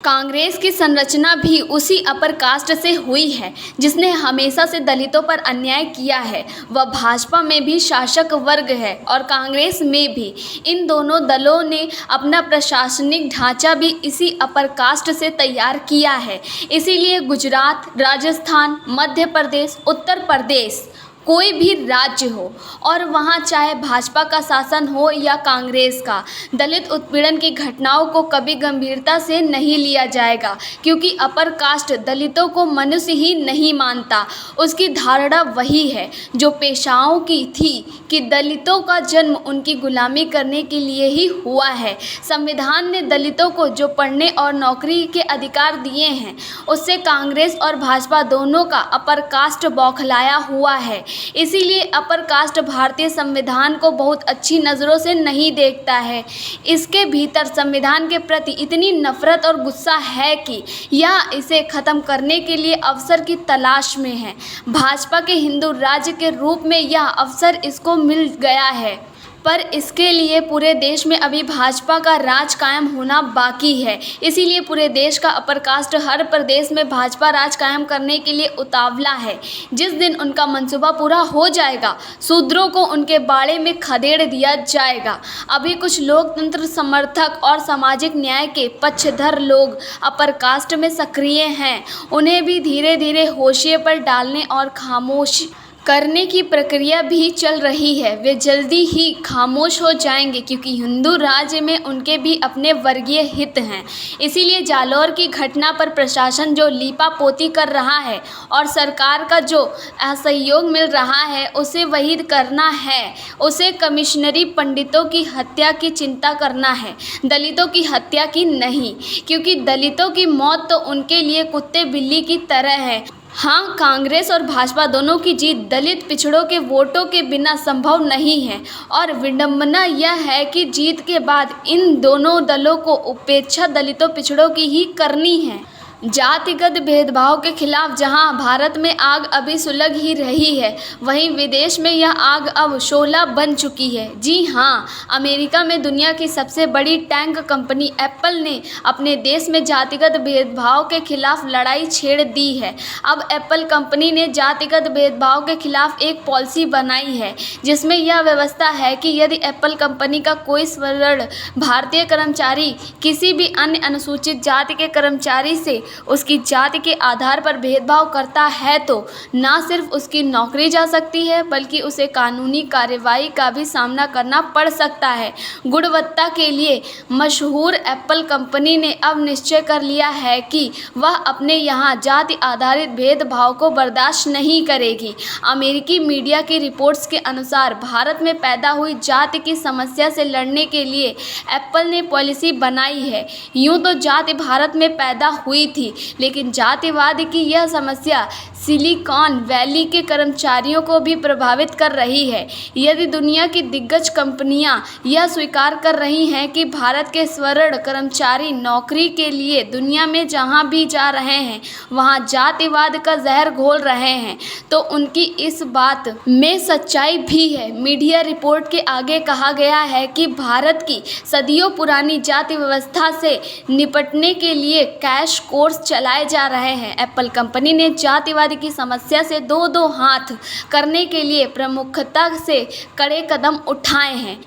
कांग्रेस की संरचना भी उसी अपर कास्ट से हुई है जिसने हमेशा से दलितों पर अन्याय किया है। वह भाजपा में भी शासक वर्ग है और कांग्रेस में भी। इन दोनों दलों ने अपना प्रशासनिक ढांचा भी इसी अपर कास्ट से तैयार किया है। इसीलिए गुजरात, राजस्थान, मध्य प्रदेश, उत्तर प्रदेश, कोई भी राज्य हो और वहाँ चाहे भाजपा का शासन हो या कांग्रेस का, दलित उत्पीड़न की घटनाओं को कभी गंभीरता से नहीं लिया जाएगा, क्योंकि अपर कास्ट दलितों को मनुष्य ही नहीं मानता। उसकी धारणा वही है जो पेशाओं की थी कि दलितों का जन्म उनकी गुलामी करने के लिए ही हुआ है। संविधान ने दलितों को जो पढ़ने और नौकरी के अधिकार दिए हैं, उससे कांग्रेस और भाजपा दोनों का अपर कास्ट बौखलाया हुआ है। इसीलिए अपर कास्ट भारतीय संविधान को बहुत अच्छी नज़रों से नहीं देखता है। इसके भीतर संविधान के प्रति इतनी नफरत और गुस्सा है कि यह इसे ख़त्म करने के लिए अवसर की तलाश में है। भाजपा के हिंदू राज्य के रूप में यह अवसर इसको मिल गया है, पर इसके लिए पूरे देश में अभी भाजपा का राज कायम होना बाकी है। इसीलिए पूरे देश का अपर कास्ट हर प्रदेश में भाजपा राज कायम करने के लिए उतावला है। जिस दिन उनका मंसूबा पूरा हो जाएगा, शूद्रों को उनके बाड़े में खदेड़ दिया जाएगा। अभी कुछ लोकतंत्र समर्थक और सामाजिक न्याय के पक्षधर लोग अपर कास्ट में सक्रिय हैं। उन्हें भी धीरे धीरे होशिये पर डालने और खामोश करने की प्रक्रिया भी चल रही है। वे जल्दी ही खामोश हो जाएंगे, क्योंकि हिंदू राज्य में उनके भी अपने वर्गीय हित हैं। इसीलिए जालौर की घटना पर प्रशासन जो लीपापोती कर रहा है और सरकार का जो असहयोग मिल रहा है, उसे वही करना है। उसे कमिश्नरी पंडितों की हत्या की चिंता करना है, दलितों की हत्या की नहीं, क्योंकि दलितों की मौत तो उनके लिए कुत्ते बिल्ली की तरह है। हाँ, कांग्रेस और भाजपा दोनों की जीत दलित पिछड़ों के वोटों के बिना संभव नहीं है और विडंबना यह है कि जीत के बाद इन दोनों दलों को उपेक्षा दलितों पिछड़ों की ही करनी है। जातिगत भेदभाव के खिलाफ जहां भारत में आग अभी सुलग ही रही है, वहीं विदेश में यह आग अब शोला बन चुकी है। जी हां, अमेरिका में दुनिया की सबसे बड़ी टैंक कंपनी एप्पल ने अपने देश में जातिगत भेदभाव के खिलाफ लड़ाई छेड़ दी है। अब एप्पल कंपनी ने जातिगत भेदभाव के खिलाफ एक पॉलिसी बनाई है, जिसमें यह व्यवस्था है कि यदि एप्पल कंपनी का कोई स्वर्ण भारतीय कर्मचारी किसी भी अन्य अनुसूचित जाति के कर्मचारी से उसकी जाति के आधार पर भेदभाव करता है, तो न सिर्फ उसकी नौकरी जा सकती है, बल्कि उसे कानूनी कार्रवाई का भी सामना करना पड़ सकता है। गुणवत्ता के लिए मशहूर एप्पल कंपनी ने अब निश्चय कर लिया है कि वह अपने यहाँ जाति आधारित भेदभाव को बर्दाश्त नहीं करेगी। अमेरिकी मीडिया की रिपोर्ट्स के अनुसार भारत में पैदा हुई जाति की समस्या से लड़ने के लिए एप्पल ने पॉलिसी बनाई है। यूँ तो जाति भारत में पैदा हुई थी, लेकिन जातिवाद की यह समस्या सिलिकॉन वैली के कर्मचारियों को भी प्रभावित कर रही है। यदि दुनिया की दिग्गज कंपनियां यह स्वीकार कर रही हैं कि भारत के स्वर्ण कर्मचारी नौकरी के लिए दुनिया में जहां भी जा रहे हैं वहां जातिवाद का जहर घोल रहे हैं, तो उनकी इस बात में सच्चाई भी है। मीडिया रिपोर्ट के आगे कहा गया है कि भारत की सदियों पुरानी जाति व्यवस्था से निपटने के लिए कैश कोर्स चलाए जा रहे हैं। एप्पल कंपनी ने जातिवाद की समस्या से दो हाथ करने के लिए प्रमुखता से कड़े कदम उठाए हैं।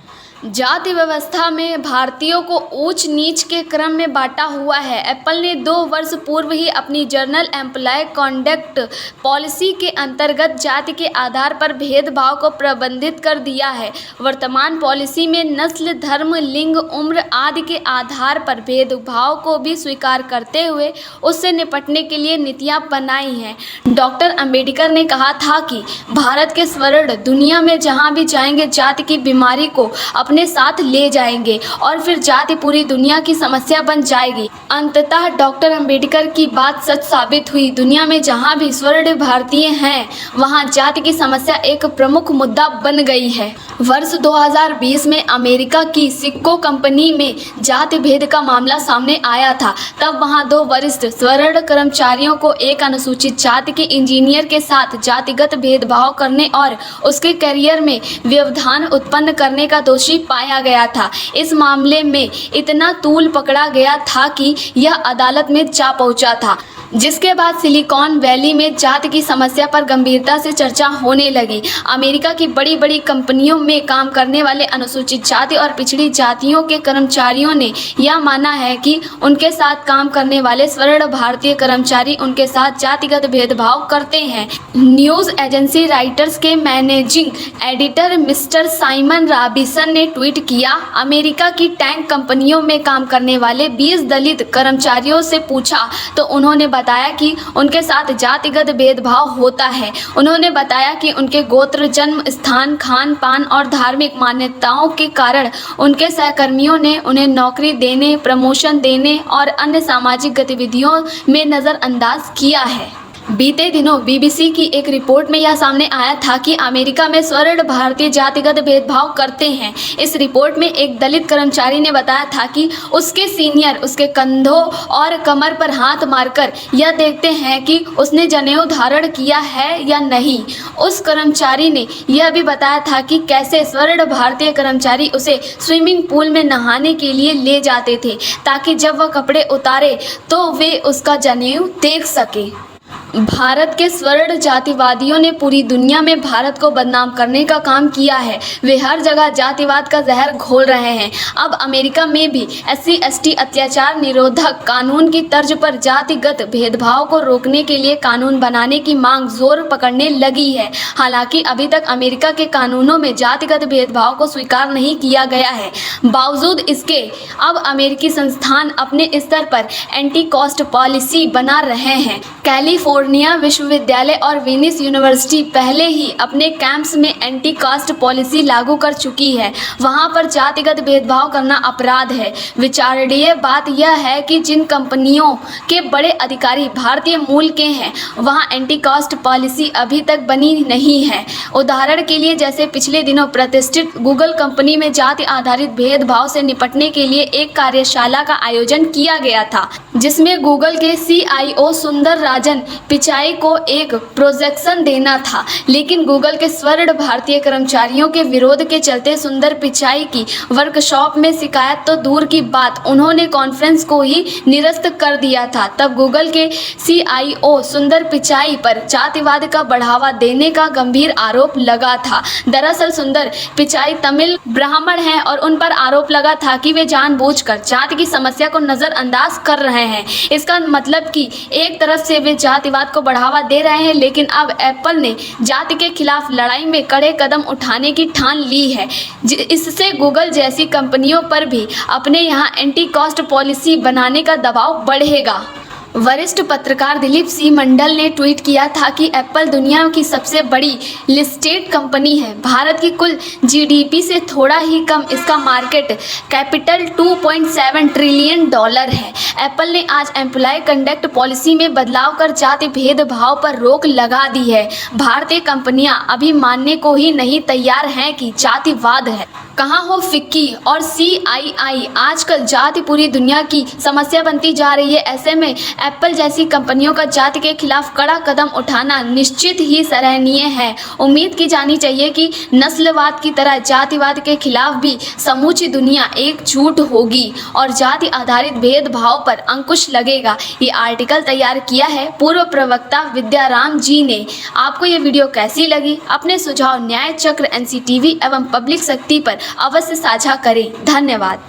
जाति व्यवस्था में भारतीयों को ऊंच नीच के क्रम में बांटा हुआ है। एप्पल ने 2 वर्ष पूर्व ही अपनी जर्नल एम्प्लॉय कॉन्डक्ट पॉलिसी के अंतर्गत जाति के आधार पर भेदभाव को प्रतिबंधित कर दिया है। वर्तमान पॉलिसी में नस्ल, धर्म, लिंग, उम्र आदि के आधार पर भेदभाव को भी स्वीकार करते हुए उससे निपटने के लिए नीतियां बनाई हैं। डॉक्टर अंबेडकर ने कहा था कि भारत के स्वर्ण दुनिया में जहां भी जाएंगे जाति की बीमारी को अपने साथ ले जाएंगे और फिर जाति पूरी दुनिया की समस्या बन जाएगी। अंततः डॉक्टर अंबेडकर की बात सच साबित हुई। दुनिया में जहां भी स्वर्ण भारतीय हैं, वहां जाति की समस्या एक प्रमुख मुद्दा बन गई है। वर्ष 2020 में अमेरिका की सिक्को कंपनी में जाति भेद का मामला सामने आया था। तब वहां 2 वरिष्ठ स्वर्ण कर्मचारियों को एक अनुसूचित जाति के इंजीनियर के साथ जातिगत भेदभाव करने और उसके करियर में व्यवधान उत्पन्न करने का दोषी पाया गया था। इस मामले में इतना तूल पकड़ा गया था कि यह अदालत में जा पहुंचा था, जिसके बाद सिलिकॉन वैली में जाति की समस्या पर गंभीरता से चर्चा होने लगी। अमेरिका की बड़ी बड़ी कंपनियों में काम करने वाले अनुसूचित जाति और पिछड़ी जातियों के कर्मचारियों ने यह माना है कि उनके साथ काम करने वाले स्वर्ण भारतीय कर्मचारी उनके साथ जातिगत भेदभाव करते हैं। न्यूज़ एजेंसी रॉयटर्स के managing editor mister Simon Robinson ने ट्वीट किया, अमेरिका की टैंक कंपनियों में काम करने वाले 20 दलित कर्मचारियों से पूछा तो उन्होंने बताया कि उनके साथ जातिगत भेदभाव होता है। उन्होंने बताया कि उनके गोत्र, जन्म स्थान, खान पान और धार्मिक मान्यताओं के कारण उनके सहकर्मियों ने उन्हें नौकरी देने, प्रमोशन देने और अन्य सामाजिक गतिविधियों में नज़रअंदाज किया है। बीते दिनों बीबीसी की एक रिपोर्ट में यह सामने आया था कि अमेरिका में स्वर्ण भारतीय जातिगत भेदभाव करते हैं। इस रिपोर्ट में एक दलित कर्मचारी ने बताया था कि उसके सीनियर उसके कंधों और कमर पर हाथ मारकर यह देखते हैं कि उसने जनेऊ धारण किया है या नहीं। उस कर्मचारी ने यह भी बताया था कि कैसे स्वर्ण भारतीय कर्मचारी उसे स्विमिंग पूल में नहाने के लिए ले जाते थे ताकि जब वह कपड़े उतारे तो वे उसका जनेऊ देख सके। भारत के स्वर्ण जातिवादियों ने पूरी दुनिया में भारत को बदनाम करने का काम किया है। वे हर जगह जातिवाद का जहर घोल रहे हैं। अब अमेरिका में भी SC/ST अत्याचार निरोधक कानून की तर्ज पर जातिगत भेदभाव को रोकने के लिए कानून बनाने की मांग जोर पकड़ने लगी है। हालांकि अभी तक अमेरिका के कानूनों में जातिगत भेदभाव को स्वीकार नहीं किया गया है। बावजूद इसके अब अमेरिकी संस्थान अपने स्तर पर एंटी कास्ट पॉलिसी बना रहे हैं। कैलिफोर्निया विश्वविद्यालय और विनिस यूनिवर्सिटी पहले ही अपने कैंप्स में एंटी कास्ट पॉलिसी लागू कर चुकी है। वहां पर जातिगत भेदभाव करना अपराध है। विचारणीय बात यह है कि जिन कंपनियों के बड़े अधिकारी भारतीय मूल के हैं वहां एंटी कास्ट पॉलिसी अभी तक बनी नहीं है। उदाहरण के लिए जैसे पिछले दिनों प्रतिष्ठित गूगल कंपनी में जाति आधारित भेदभाव से निपटने के लिए एक कार्यशाला का आयोजन किया गया था, जिसमें गूगल के CIO सुंदर राजन पिचाई को एक प्रोजेक्शन देना था, लेकिन गूगल के स्वर्ण भारतीय कर्मचारियों के विरोध के चलते सुंदर पिचाई की वर्कशॉप में शिकायत तो दूर की बात, उन्होंने कॉन्फ्रेंस को ही निरस्त कर दिया था। तब गूगल के CIO सुंदर पिचाई पर जातिवाद का बढ़ावा देने का गंभीर आरोप लगा था। दरअसल सुंदर पिचाई तमिल ब्राह्मण हैं और उन पर आरोप लगा था कि वे जानबूझकर जाति की समस्या को नज़रअंदाज कर रहे हैं। इसका मतलब कि एक तरफ से वे जातिवाद को बढ़ावा दे रहे हैं, लेकिन अब एप्पल ने जाति के खिलाफ लड़ाई में कड़े कदम उठाने की ठान ली है। इससे गूगल जैसी कंपनियों पर भी अपने यहाँ एंटी कास्ट पॉलिसी बनाने का दबाव बढ़ेगा। वरिष्ठ पत्रकार दिलीप सी मंडल ने ट्वीट किया था कि एप्पल दुनिया की सबसे बड़ी लिस्टेड कंपनी है। भारत की कुल GDP से थोड़ा ही कम इसका मार्केट कैपिटल $2.7 ट्रिलियन है। एप्पल ने आज एम्प्लॉय कंडक्ट पॉलिसी में बदलाव कर जाति भेदभाव पर रोक लगा दी है। भारतीय कंपनियां अभी मानने को ही नहीं तैयार हैं कि जातिवाद है। कहाँ हो फिक्की और CII। आजकल जाति पूरी दुनिया की समस्या बनती जा रही है। ऐसे में एप्पल जैसी कंपनियों का जाति के खिलाफ कड़ा कदम उठाना निश्चित ही सराहनीय है। उम्मीद की जानी चाहिए कि नस्लवाद की तरह जातिवाद के खिलाफ भी समूची दुनिया एकजुट होगी और जाति आधारित भेदभाव पर अंकुश लगेगा। ये आर्टिकल तैयार किया है पूर्व प्रवक्ता विद्याराम जी ने। आपको ये वीडियो कैसी लगी? अपने सुझाव न्याय चक्र NCTV एवं पब्लिक शक्ति पर अवश्य साझा करें। धन्यवाद।